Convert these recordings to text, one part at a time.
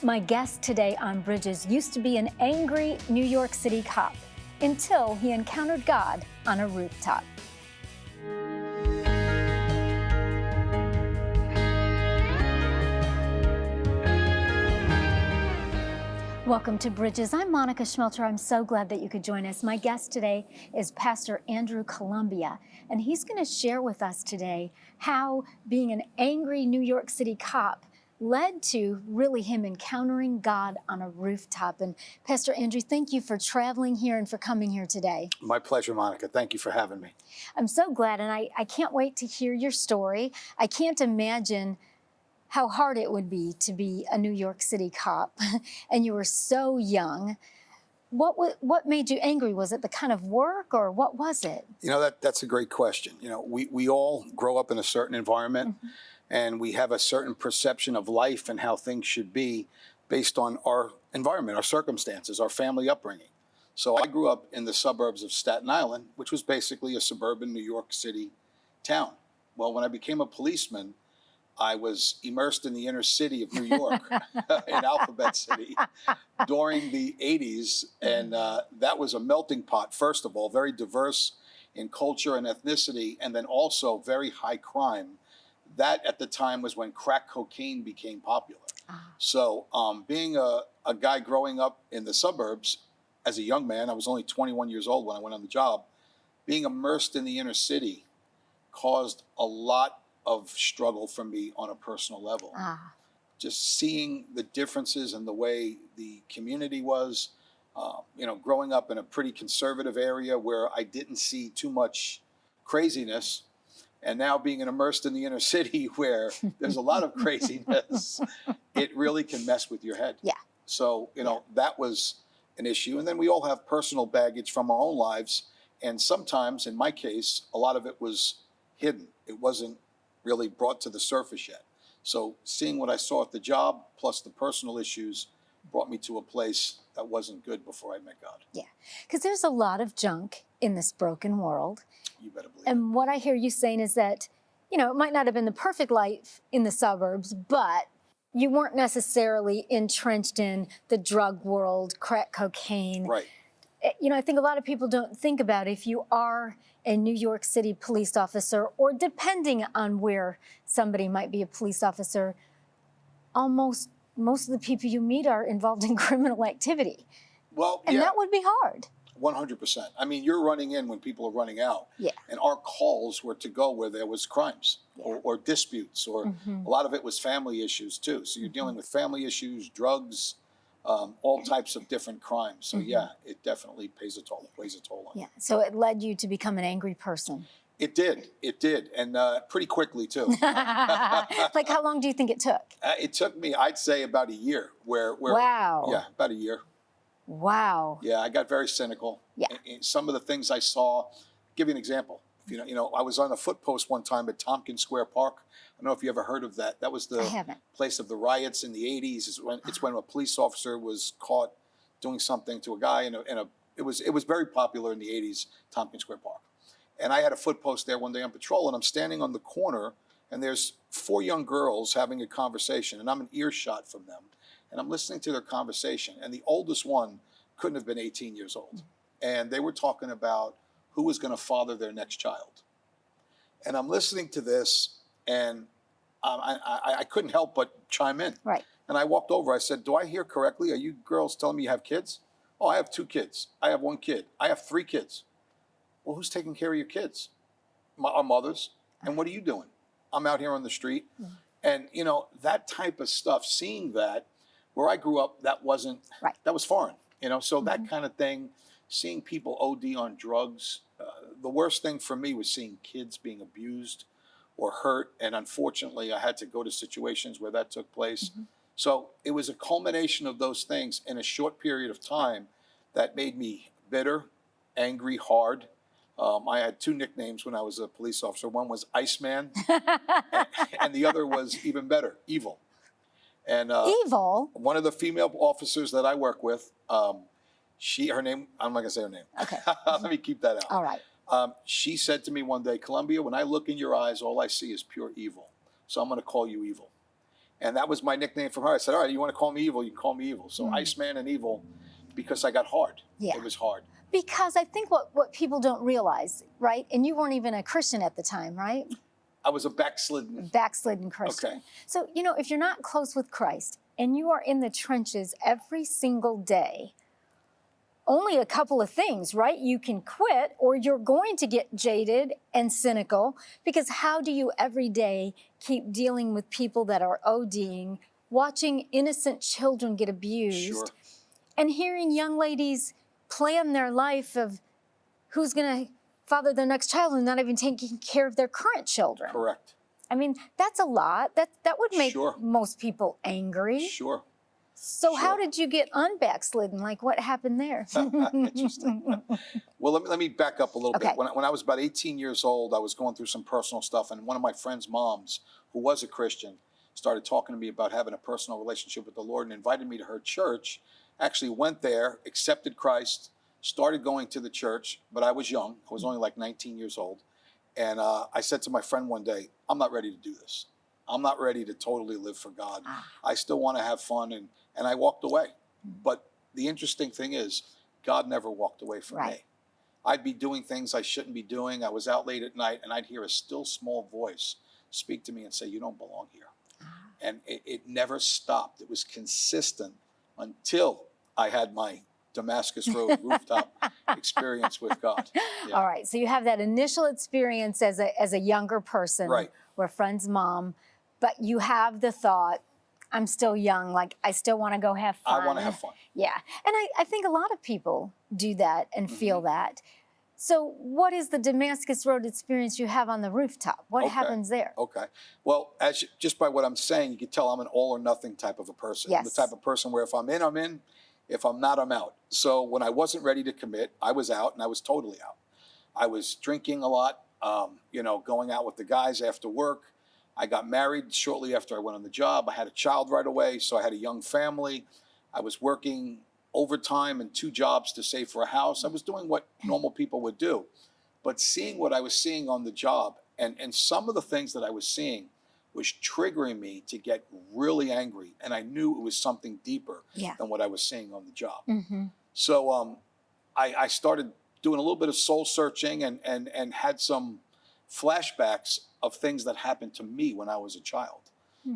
My guest today on Bridges used to be an angry New York City cop until he encountered God on a rooftop. Welcome to Bridges. I'm Monica Schmelter. I'm so glad that you could join us. My guest today is Pastor Andrew Columbia, and he's going to share with us today how being an angry New York City cop led to really him encountering God on a rooftop. And Pastor Andrew, thank you for traveling here and for coming here today. My pleasure, Monica. Thank you for having me. I'm so glad, and I can't wait to hear your story. I can't imagine how hard it would be to be a New York City cop, and you were so young. What made you angry? Was it the kind of work, or what was it? You know, that's a great question. You know, we all grow up in a certain environment, and we have a certain perception of life and how things should be based on our environment, our circumstances, our family upbringing. So I grew up in the suburbs of Staten Island, which was basically a suburban New York City town. Well, when I became a policeman, I was immersed in the inner city of New York, in Alphabet City, during the 80s. And that was a melting pot, first of all, very diverse in culture and ethnicity, and then also very high crime. That, at the time, was when crack cocaine became popular. So being a guy growing up in the suburbs as a young man, I was only 21 years old when I went on the job, being immersed in the inner city caused a lot of struggle for me on a personal level. Just seeing the differences in the way the community was, growing up in a pretty conservative area where I didn't see too much craziness, and now being immersed in the inner city where there's a lot of craziness, it really can mess with your head. Yeah. So, that was an issue. And then we all have personal baggage from our own lives. And sometimes, in my case, a lot of it was hidden. It wasn't really brought to the surface yet. So seeing what I saw at the job, plus the personal issues, brought me to a place that wasn't good before I met God. Yeah, because there's a lot of junk in this broken world. You better believe And what I hear you saying is that, it might not have been the perfect life in the suburbs, but you weren't necessarily entrenched in the drug world, crack cocaine. Right. I think a lot of people don't think about if you are a New York City police officer, or depending on where somebody might be a police officer, most of the people you meet are involved in criminal activity. Well, and yeah, that would be hard. 100%. I mean, you're running in when people are running out. Yeah. And our calls were to go where there was crimes or disputes, or a lot of it was family issues too. So you're dealing with family issues, drugs, all types of different crimes. So yeah, it definitely plays a toll on you. Yeah, so it led you to become an angry person. It did, and pretty quickly too. Like, how long do you think it took? It took me, I'd say, about a year. Wow. Yeah, about a year. Wow. Yeah, I got very cynical. Yeah. And some of the things I saw, give you an example. I was on a foot post one time at Tompkins Square Park. I don't know if you ever heard of that. That was the place of the riots in the 80s. It's when a police officer was caught doing something to a guy, it was very popular in the 80s, Tompkins Square Park. And I had a foot post there one day on patrol, and I'm standing on the corner, and there's 4 young girls having a conversation, and I'm an earshot from them. And I'm listening to their conversation, and the oldest one couldn't have been 18 years old. And they were talking about who was going to father their next child. And I'm listening to this, and I couldn't help but chime in. Right. And I walked over. I said, "Do I hear correctly? Are you girls telling me you have kids?" "Oh, I have 2 kids. I have 1 kid. I have 3 kids." "Well, who's taking care of your kids?" "Our mothers." "And what are you doing?" "I'm out here on the street." And, that type of stuff, seeing that, where I grew up, that wasn't, that was foreign, so that kind of thing, seeing people OD on drugs. The worst thing for me was seeing kids being abused or hurt. And unfortunately, I had to go to situations where that took place. So it was a culmination of those things in a short period of time that made me bitter, angry, hard. I had 2 nicknames when I was a police officer. One was Iceman, and the other was even better, Evil. And Evil? One of the female officers that I work with, her name, I'm not gonna say her name. Okay. Let me keep that out. All right. She said to me one day, "Columbia, when I look in your eyes, all I see is pure evil. So I'm gonna call you Evil." And that was my nickname from her. I said, all right, you want to call me evil? You can call me evil. So Iceman and Evil, because I got hard. Yeah. It was hard. Because I think what people don't realize, right? And you weren't even a Christian at the time, right? I was a backslidden. Backslidden Christian. Okay. So, you know, if you're not close with Christ and you are in the trenches every single day, only a couple of things, right? You can quit or you're going to get jaded and cynical, because how do you every day keep dealing with people that are ODing, watching innocent children get abused, Sure. and hearing young ladies plan their life of who's going to father their next child and not even taking care of their current children? Correct. I mean, that's a lot. That would make Sure. most people angry. Sure. So how Sure. did you get unbackslidden? Like, what happened there? Interesting. Well, let me back up a little Okay. bit. When I was about 18 years old, I was going through some personal stuff, and one of my friend's moms, who was a Christian, started talking to me about having a personal relationship with the Lord and invited me to her church. Actually went there, accepted Christ, started going to the church, but I was young. I was only like 19 years old. And I said to my friend one day, I'm not ready to do this. I'm not ready to totally live for God. I still want to have fun, and I walked away. But the interesting thing is, God never walked away from Right. me. I'd be doing things I shouldn't be doing. I was out late at night, and I'd hear a still small voice speak to me and say, you don't belong here. And it never stopped. It was consistent until I had my Damascus Road rooftop experience with God. Yeah. All right. So you have that initial experience as a younger person, Right. with a friend's mom, but you have the thought, I'm still young, like I still want to go have fun. I want to have fun. Yeah. And I think a lot of people do that and feel that. So what is the Damascus Road experience you have on the rooftop? What Okay. happens there? Okay. Well, just by what I'm saying, you can tell I'm an all or nothing type of a person. Yes. I'm the type of person where if I'm in, I'm in. If I'm not, I'm out. So when I wasn't ready to commit, I was out, and I was totally out. I was drinking a lot, going out with the guys after work. I got married shortly after I went on the job. I had a child right away, so I had a young family. I was working overtime and 2 jobs to save for a house. I was doing what normal people would do. But seeing what I was seeing on the job, and some of the things that I was seeing was triggering me to get really angry. And I knew it was something deeper Yeah. than what I was seeing on the job. Mm-hmm. So I started doing a little bit of soul searching and had some flashbacks of things that happened to me when I was a child.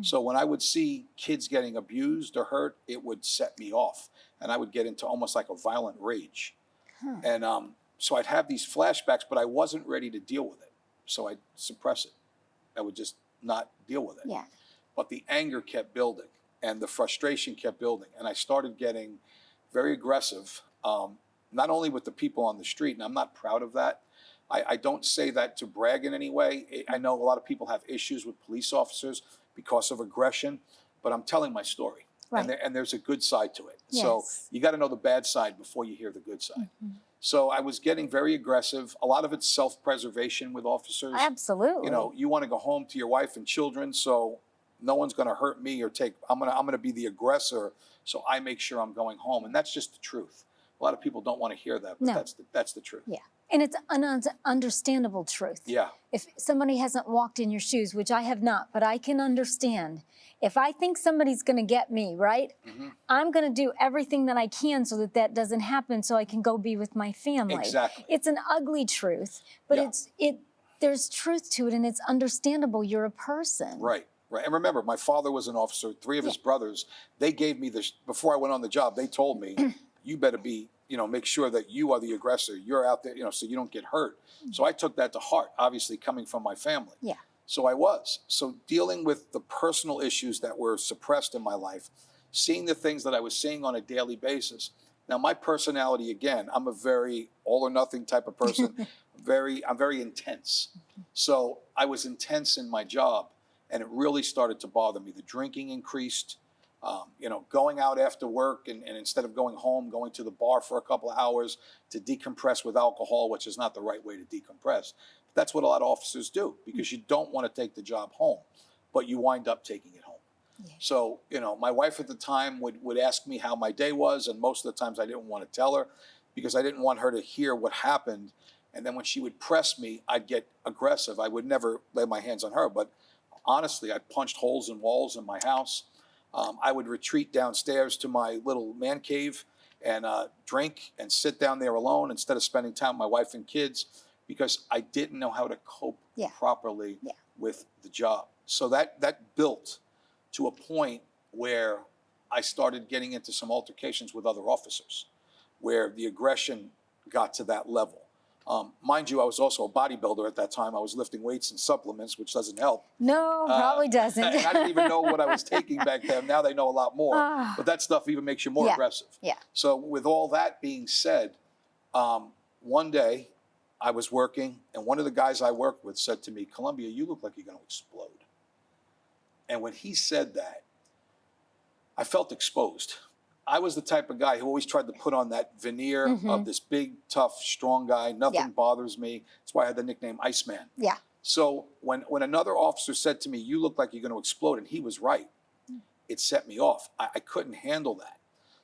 So when I would see kids getting abused or hurt, it would set me off. And I would get into almost like a violent rage. And so I'd have these flashbacks, but I wasn't ready to deal with it. So I'd suppress it. I would just not deal with it. Yeah. But the anger kept building and the frustration kept building. And I started getting very aggressive, not only with the people on the street, and I'm not proud of that. I don't say that to brag in any way. I know a lot of people have issues with police officers because of aggression, but I'm telling my story. Right. And there's a good side to it. So Yes. you got to know the bad side before you hear the good side. So I was getting very aggressive. A lot of it's self-preservation with officers. Absolutely. You want to go home to your wife and children, so no one's going to hurt me or I'm going to be the aggressor, so I make sure I'm going home. And that's just the truth. A lot of people don't want to hear that, but No. that's the truth. Yeah. And it's an understandable truth. Yeah. If somebody hasn't walked in your shoes, which I have not, but I can understand. If I think somebody's going to get me, right, I'm going to do everything that I can so that doesn't happen, so I can go be with my family. Exactly. It's an ugly truth, but Yeah. there's truth to it, and it's understandable. You're a person. Right. Right. And remember, my father was an officer. 3 of his brothers, they gave me this, before I went on the job, they told me, you better be, make sure that you are the aggressor. You're out there, so you don't get hurt. So I took that to heart, obviously coming from my family. Yeah. So I was. So dealing with the personal issues that were suppressed in my life, seeing the things that I was seeing on a daily basis. Now, my personality, again, I'm a very all or nothing type of person. I'm very intense. So I was intense in my job, and it really started to bother me. The drinking increased. Going out after work and instead of going home, going to the bar for a couple of hours to decompress with alcohol, which is not the right way to decompress. But that's what a lot of officers do, because you don't want to take the job home, but you wind up taking it home. Yeah. So, my wife at the time would ask me how my day was, and most of the times I didn't want to tell her because I didn't want her to hear what happened. And then when she would press me, I'd get aggressive. I would never lay my hands on her, but honestly, I punched holes in walls in my house. I would retreat downstairs to my little man cave and drink and sit down there alone instead of spending time with my wife and kids because I didn't know how to cope properly with the job. So that built to a point where I started getting into some altercations with other officers, where the aggression got to that level. Mind you, I was also a bodybuilder at that time. I was lifting weights and supplements, which doesn't help. No, probably doesn't. And I didn't even know what I was taking back then. Now they know a lot more. But that stuff even makes you more aggressive. Yeah. So with all that being said, one day I was working, and one of the guys I worked with said to me, "Columbia, you look like you're going to explode." And when he said that, I felt exposed. I was the type of guy who always tried to put on that veneer of this big, tough, strong guy. Nothing bothers me. That's why I had the nickname Iceman. Yeah. So when another officer said to me, "You look like you're going to explode," and he was right, it set me off. I couldn't handle that.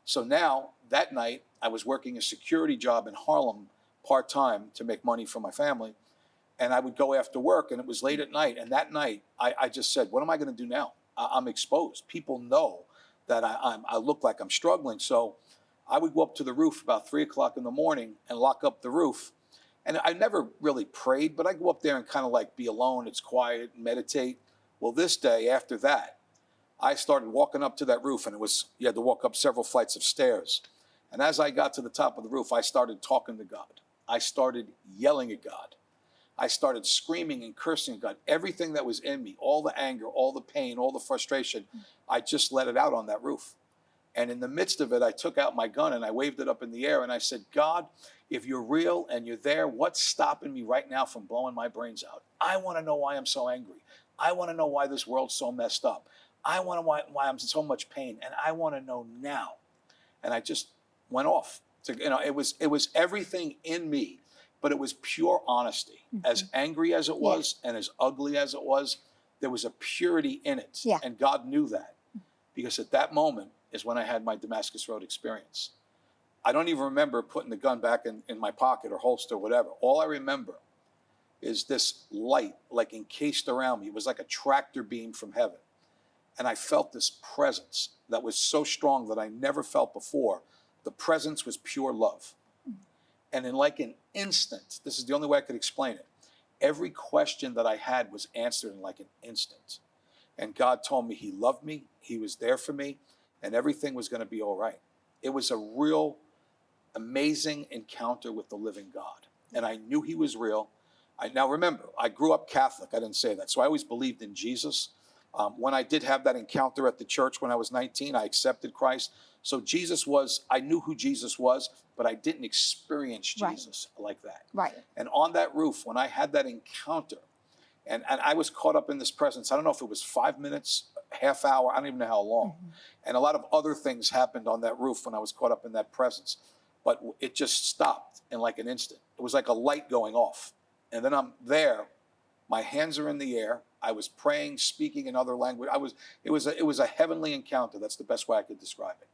So now, that night, I was working a security job in Harlem part-time to make money for my family. And I would go after work, and it was late at night. And that night, I just said, what am I going to do now? I'm exposed. People know that I look like I'm struggling. So I would go up to the roof about 3 o'clock in the morning and lock up the roof. And I never really prayed, but I go up there and kind of like be alone. It's quiet, meditate. Well, this day after that, I started walking up to that roof, and you had to walk up several flights of stairs. And as I got to the top of the roof, I started talking to God. I started yelling at God. I started screaming and cursing at God. Everything that was in me, all the anger, all the pain, all the frustration, I just let it out on that roof. And in the midst of it, I took out my gun and I waved it up in the air and I said, "God, if you're real and you're there, what's stopping me right now from blowing my brains out? I want to know why I'm so angry. I want to know why this world's so messed up. I want to know why I'm in so much pain, and I want to know now." And I just went off. It was everything in me, but it was pure honesty. As angry as it was and as ugly as it was, there was a purity in it. Yeah. And God knew that, because at that moment is when I had my Damascus Road experience. I don't even remember putting the gun back in my pocket or holster or whatever. All I remember is this light like encased around me. It was like a tractor beam from heaven. And I felt this presence that was so strong that I never felt before. The presence was pure love. And in like an instant, this is the only way I could explain it, every question that I had was answered in like an instant. And God told me he loved me, he was there for me, and everything was going to be all right. It was a real amazing encounter with the living God. And I knew he was real. Now remember, I grew up Catholic. I didn't say that. So I always believed in Jesus. When I did have that encounter at the church when I was 19, I accepted Christ. So I knew who Jesus was, but I didn't experience Jesus like that. Right. And on that roof, when I had that encounter, and I was caught up in this presence, I don't know if it was 5 minutes, half hour, I don't even know how long. And a lot of other things happened on that roof when I was caught up in that presence. But it just stopped in like an instant. It was like a light going off. And then I'm there, my hands are in the air. I was praying, speaking in other language. It was a heavenly encounter. That's the best way I could describe it.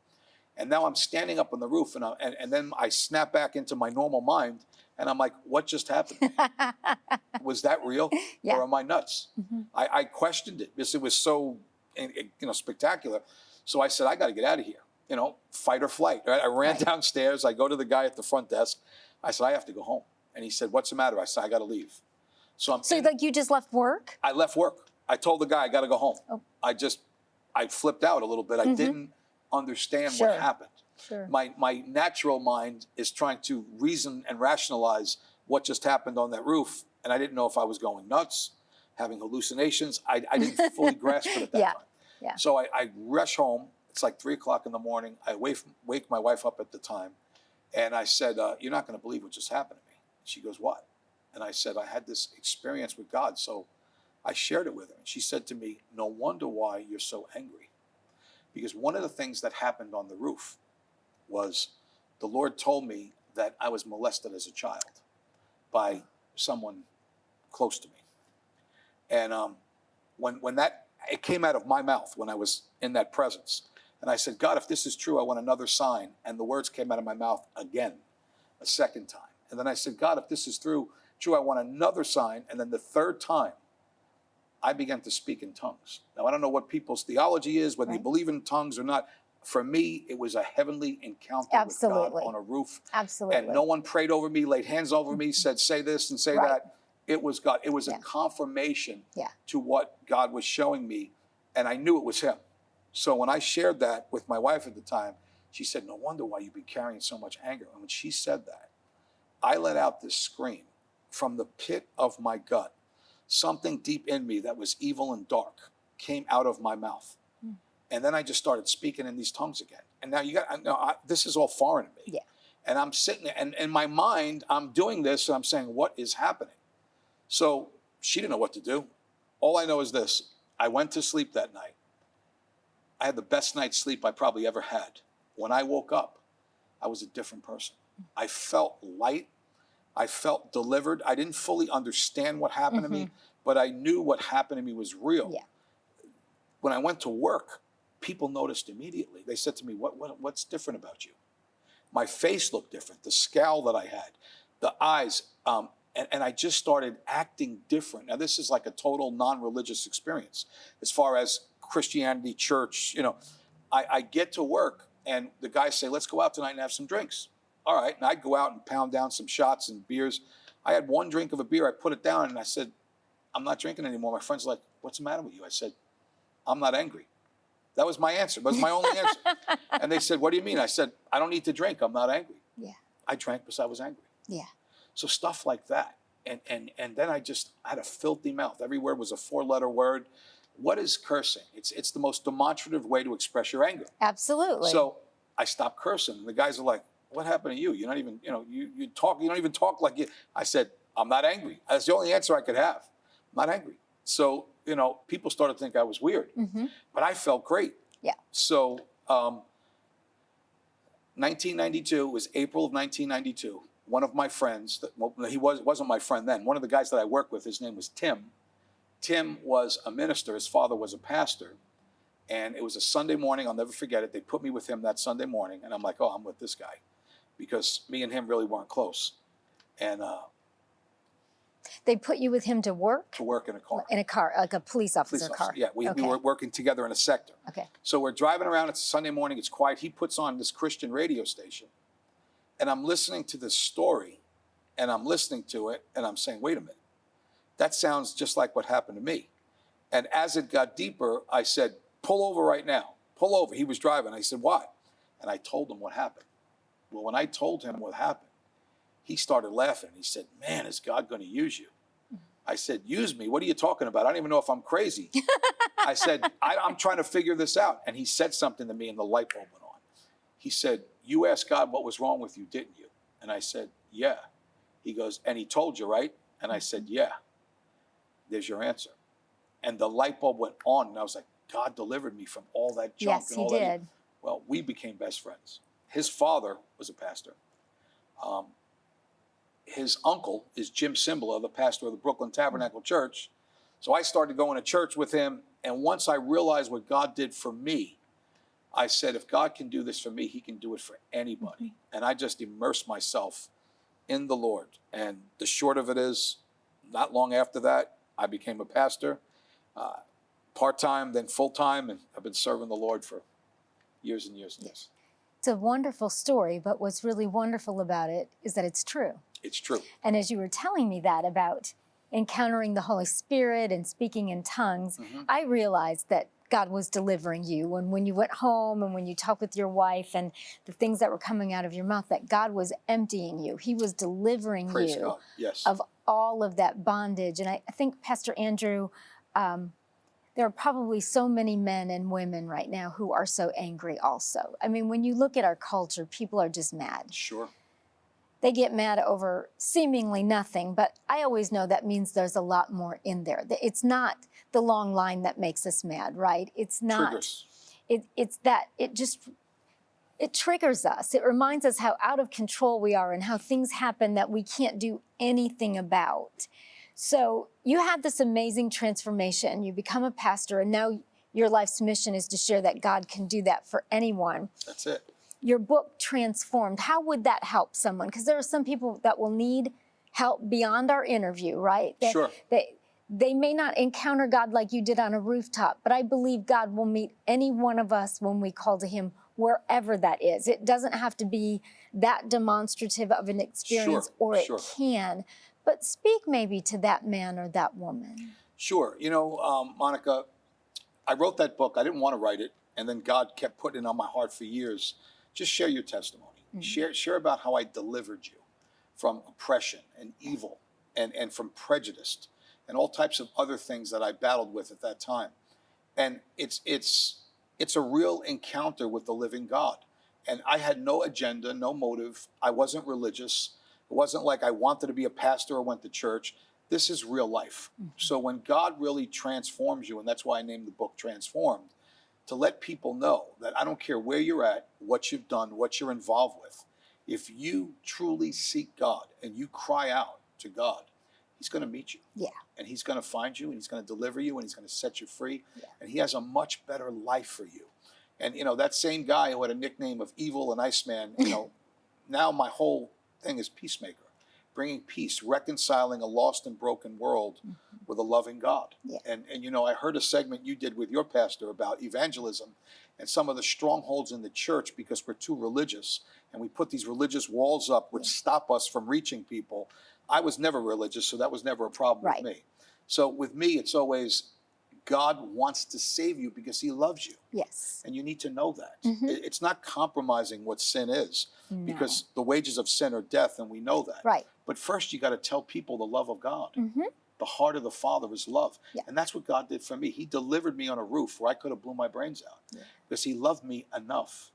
And now I'm standing up on the roof, and then I snap back into my normal mind, and I'm like, what just happened? Was that real, or am I nuts? I questioned it because it was so spectacular. So I said, I got to get out of here. Fight or flight. Right? I ran downstairs. I go to the guy at the front desk. I said, I have to go home. And he said, what's the matter? I said, I got to leave. So you just left work? I left work. I told the guy I got to go home. Oh. I flipped out a little bit. I didn't understand what happened. Sure. My natural mind is trying to reason and rationalize what just happened on that roof. And I didn't know if I was going nuts, having hallucinations. I didn't fully grasp it at that time. Yeah. So I rush home. It's like 3 o'clock in the morning. I wake my wife up at the time. And I said, you're not going to believe what just happened to me. She goes, what? And I said, I had this experience with God. So I shared it with her. And she said to me, no wonder why you're so angry. Because one of the things that happened on the roof was the Lord told me that I was molested as a child by someone close to me. And when it came out of my mouth when I was in that presence, and I said, God, if this is true, I want another sign. And the words came out of my mouth again, a second time. And then I said, God, if this is true, I want another sign. And then the third time, I began to speak in tongues. Now, I don't know what people's theology is, whether you believe in tongues or not. For me, it was a heavenly encounter with God on a roof. Absolutely. And no one prayed over me, laid hands over me, said, say this and say that. It was God. It was a confirmation to what God was showing me. And I knew it was him. So when I shared that with my wife at the time, she said, no wonder why you've been carrying so much anger. And when she said that, I let out this scream from the pit of my gut. Something deep in me that was evil and dark came out of my mouth. And then I just started speaking in these tongues again. And now this is all foreign to me. Yeah. And I'm sitting there, and in my mind, I'm doing this, and I'm saying, what is happening? So she didn't know what to do. All I know is this. I went to sleep that night. I had the best night's sleep I probably ever had. When I woke up, I was a different person. I felt light. I felt delivered. I didn't fully understand what happened to me, but I knew what happened to me was real. Yeah. When I went to work, people noticed immediately. They said to me, what's different about you? My face looked different, the scowl that I had, the eyes, and I just started acting different. Now, this is like a total non-religious experience. As far as Christianity, church, I get to work, and the guys say, let's go out tonight and have some drinks. All right, and I'd go out and pound down some shots and beers. I had one drink of a beer, I put it down, and I said, I'm not drinking anymore. My friends were like, what's the matter with you? I said, I'm not angry. That was my answer. That was my only answer. And they said, what do you mean? I said, I don't need to drink. I'm not angry. Yeah. I drank because I was angry. Yeah. So stuff like that. And then I had a filthy mouth. Every word was a 4-letter word. What is cursing? It's the most demonstrative way to express your anger. Absolutely. So I stopped cursing. And the guys are like, what happened to you? You're not even, you don't even talk like you. I said, I'm not angry. That's the only answer I could have. I'm not angry. So, people started to think I was weird, but I felt great. Yeah. So, 1992 was April of 1992. One of my friends, he wasn't my friend then. One of the guys that I worked with, his name was Tim. Tim was a minister. His father was a pastor. And it was a Sunday morning. I'll never forget it. They put me with him that Sunday morning. And I'm like, oh, I'm with this guy. Because me and him really weren't close. And they put you with him to work? To work in a car. In a car, like a police officer car? Yeah, we were working together in a sector. Okay. So we're driving around. It's a Sunday morning. It's quiet. He puts on this Christian radio station. And I'm listening to this story. And I'm listening to it. And I'm saying, wait a minute. That sounds just like what happened to me. And as it got deeper, I said, pull over right now. Pull over. He was driving. I said, why? And I told him what happened. Well, when I told him what happened, he started laughing. He said, man, is God going to use you? I said, use me? What are you talking about? I don't even know if I'm crazy. I said, I'm trying to figure this out. And he said something to me and the light bulb went on. He said, you asked God what was wrong with you, didn't you? And I said, yeah. He goes, and he told you, right? And I said, yeah. There's your answer. And the light bulb went on. And I was like, God delivered me from all that junk. Yes, he did. Well, we became best friends. His father was a pastor. His uncle is Jim Cymbala, the pastor of the Brooklyn Tabernacle Church. So I started going to church with him. And once I realized what God did for me, I said, if God can do this for me, he can do it for anybody. And I just immersed myself in the Lord. And the short of it is, not long after that, I became a pastor, part-time, then full-time, and I've been serving the Lord for years and years and years. It's a wonderful story, but what's really wonderful about it is that it's true. It's true. And as you were telling me that about encountering the Holy Spirit and speaking in tongues, I realized that God was delivering you. And when you went home and when you talked with your wife and the things that were coming out of your mouth, that God was emptying you. He was delivering Praise you God. Yes. of all of that bondage. And I think, Pastor Andrew, there are probably so many men and women right now who are so angry also. I mean, when you look at our culture, people are just mad. Sure. They get mad over seemingly nothing, but I always know that means there's a lot more in there. It's not the long line that makes us mad, right? It's not. Triggers. It's that it triggers us. It reminds us how out of control we are and how things happen that we can't do anything about. So you had this amazing transformation. You become a pastor, and now your life's mission is to share that God can do that for anyone. That's it. Your book, Transformed, how would that help someone? Because there are some people that will need help beyond our interview, right? Sure. they may not encounter God like you did on a rooftop, but I believe God will meet any one of us when we call to him, wherever that is. It doesn't have to be that demonstrative of an experience, or it can, but speak maybe to that man or that woman. Sure. Monica, I wrote that book. I didn't want to write it. And then God kept putting it on my heart for years. Just share your testimony. Share about how I delivered you from oppression and evil and from prejudice and all types of other things that I battled with at that time. And it's a real encounter with the living God. And I had no agenda, no motive. I wasn't religious. It wasn't like I wanted to be a pastor or went to church. This is real life. So when God really transforms you, and that's why I named the book Transformed, to let people know that I don't care where you're at, what you've done, what you're involved with. If you truly seek God and you cry out to God, he's going to meet you. Yeah. And he's going to find you, and he's going to deliver you, and he's going to set you free. Yeah. And he has a much better life for you. And, that same guy who had a nickname of Evil and Iceman, now my whole thing is peacemaker, bringing peace, reconciling a lost and broken world with a loving God. Yeah. And I heard a segment you did with your pastor about evangelism and some of the strongholds in the church because we're too religious and we put these religious walls up which stop us from reaching people. I was never religious, so that was never a problem with me. So with me, it's always God wants to save you because he loves you. Yes. And you need to know that. It's not compromising what sin is because the wages of sin are death, and we know that. Right. But first you got to tell people the love of God. The heart of the Father is love. Yeah. And that's what God did for me. He delivered me on a roof where I could have blew my brains out because he loved me enough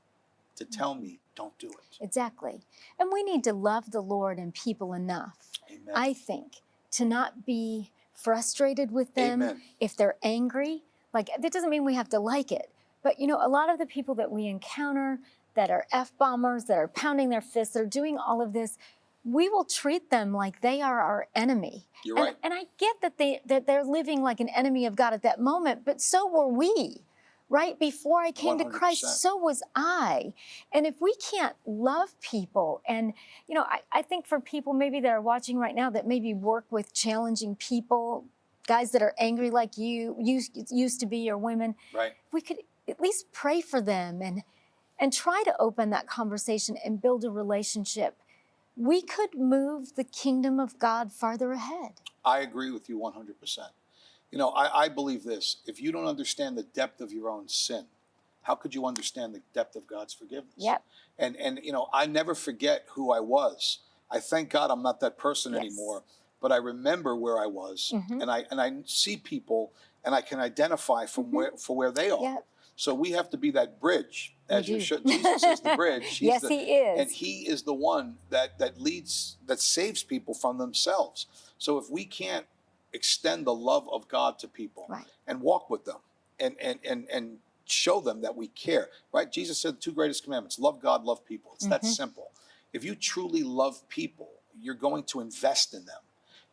to tell me, don't do it. Exactly. And we need to love the Lord and people enough, Amen. I think, to not be frustrated with them. Amen. If they're angry. Like, that doesn't mean we have to like it. But, a lot of the people that we encounter that are F-bombers, that are pounding their fists, that are doing all of this, we will treat them like they are our enemy. You're right. And I get that they're living like an enemy of God at that moment, but so were we. Right before I came 100%. To Christ, so was I. And if we can't love people, and, I think for people maybe that are watching right now that maybe work with challenging people, guys that are angry like you used to be, or women, right. We could at least pray for them and try to open that conversation and build a relationship. We could move the kingdom of God farther ahead. I agree with you 100%. I believe this. If you don't understand the depth of your own sin, how could you understand the depth of God's forgiveness? Yep. And I never forget who I was. I thank God I'm not that person anymore, but I remember where I was, and I see people, and I can identify from where they are. Yep. So we have to be that bridge, as you should. Jesus is the bridge. Yes, he is. And he is the one that leads, that saves people from themselves. So if we can't extend the love of God to people and walk with them and show them that we care, right? Jesus said the two greatest commandments, love God, love people. It's that simple. If you truly love people, you're going to invest in them.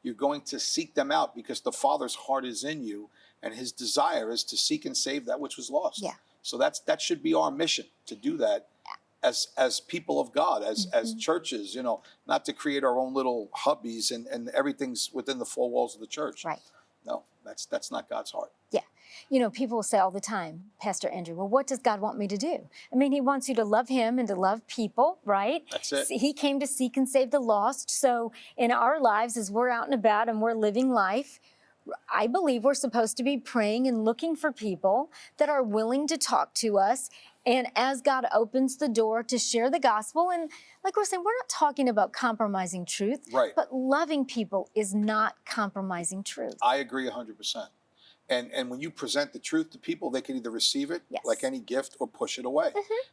You're going to seek them out because the Father's heart is in you, and his desire is to seek and save that which was lost. Yeah. So that should be our mission, to do that as people of God, as churches, not to create our own little hubbies and everything's within the four walls of the church. Right. No, that's not God's heart. Yeah. People say all the time, Pastor Andrew, well, what does God want me to do? I mean, he wants you to love him and to love people, right? That's it. He came to seek and save the lost. So in our lives, as we're out and about and we're living life, I believe we're supposed to be praying and looking for people that are willing to talk to us. And as God opens the door to share the gospel, and like we're saying, we're not talking about compromising truth, but loving people is not compromising truth. I agree 100%. And when you present the truth to people, they can either receive it like any gift or push it away.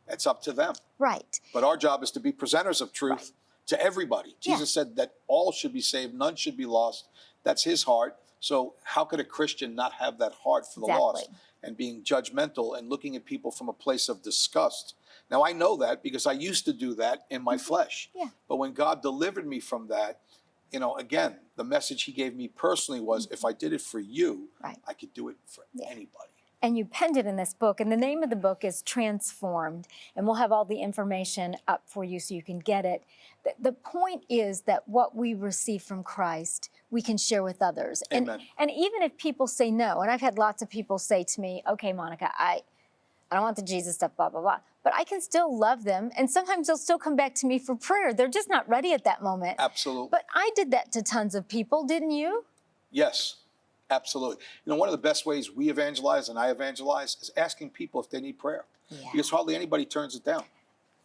It's up to them. Right. But our job is to be presenters of truth to everybody. Jesus said that all should be saved, none should be lost. That's his heart. So how could a Christian not have that heart for the lost and being judgmental and looking at people from a place of disgust? Now, I know that because I used to do that in my flesh. Yeah. But when God delivered me from that, again, the message he gave me personally was, if I did it for you, I could do it for anybody. and you penned it in this book, and the name of the book is Transformed, and we'll have all the information up for you so you can get it. The point is that what we receive from Christ, we can share with others. Amen. And even if people say no, and I've had lots of people say to me, okay, Monica, I don't want the Jesus stuff, blah, blah, blah. But I can still love them, and sometimes they'll still come back to me for prayer. They're just not ready at that moment. Absolutely. But I did that to tons of people, didn't you? Yes, absolutely. One of the best ways we evangelize and I evangelize is asking people if they need prayer. Yeah. Because hardly anybody turns it down.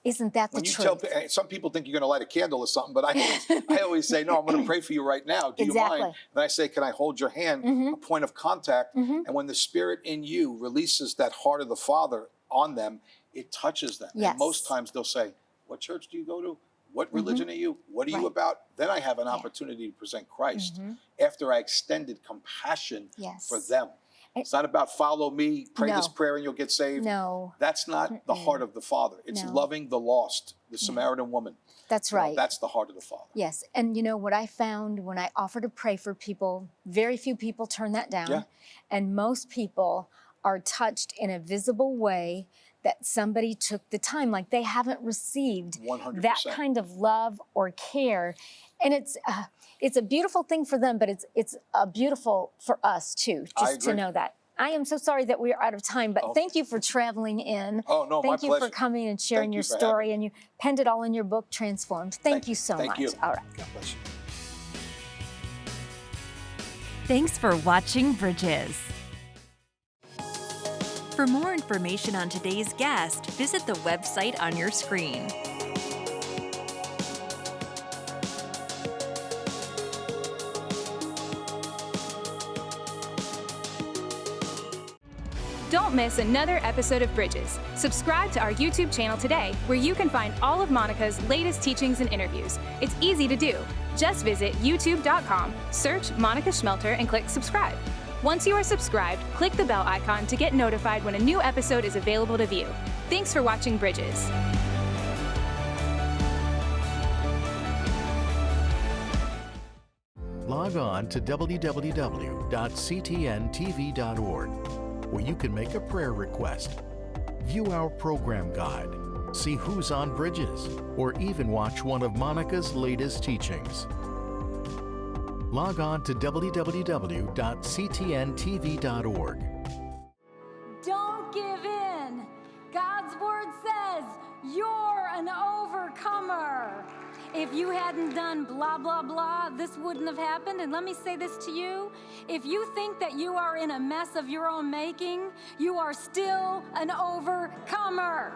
Isn't that the When you truth? some people think you're going to light a candle or something, but I always say, no, I'm going to pray for you right now. Do Exactly. you mind? And I say, can I hold your hand, a point of contact? And when the Spirit in you releases that heart of the Father on them, it touches them. Yes. And most times they'll say, what church do you go to? What religion are you? What are you Right. about? Then I have an opportunity to present Christ after I extended compassion Yes. for them. It's not about follow me, pray this No. prayer and you'll get saved. No. That's not the heart of the Father. It's No. loving the lost, the Samaritan woman. That's right. That's the heart of the Father. Yes, and what I found when I offer to pray for people, very few people turn that down. Yeah. And most people are touched in a visible way that somebody took the time, like they haven't received 100%. that kind of love or care. And it's a beautiful thing for them, but it's beautiful for us too, just to know that. I am so sorry that we are out of time, but thank you for traveling in. Oh, no, my Thank you pleasure. for coming and sharing Thank you your for story, having and you penned it all in your book, Transformed. Thank you so much. Thank you. All right. God bless you. Thanks for watching Bridges. For more information on today's guest, visit the website on your screen. Don't miss another episode of Bridges. Subscribe to our YouTube channel today, where you can find all of Monica's latest teachings and interviews. It's easy to do. Just visit youtube.com, search Monica Schmelter, and click subscribe. Once you are subscribed, click the bell icon to get notified when a new episode is available to view. Thanks for watching Bridges. Log on to www.ctntv.org, where you can make a prayer request, view our program guide, see who's on Bridges, or even watch one of Monica's latest teachings. Log on to www.ctntv.org. Don't give in. God's word says you're an overcomer. If you hadn't done blah, blah, blah, this wouldn't have happened. And let me say this to you. If you think that you are in a mess of your own making, you are still an overcomer.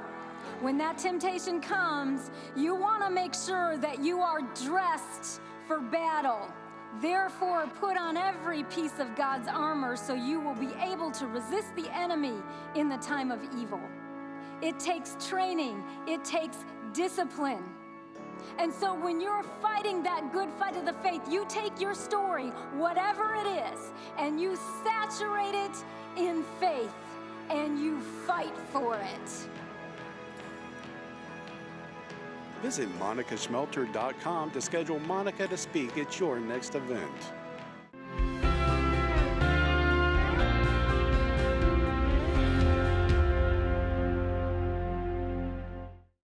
When that temptation comes, you want to make sure that you are dressed for battle. Therefore, put on every piece of God's armor so you will be able to resist the enemy in the time of evil. It takes training. It takes discipline. And so when you're fighting that good fight of the faith, you take your story, whatever it is, and you saturate it in faith, and you fight for it. Visit monicaschmelter.com to schedule Monica to speak at your next event.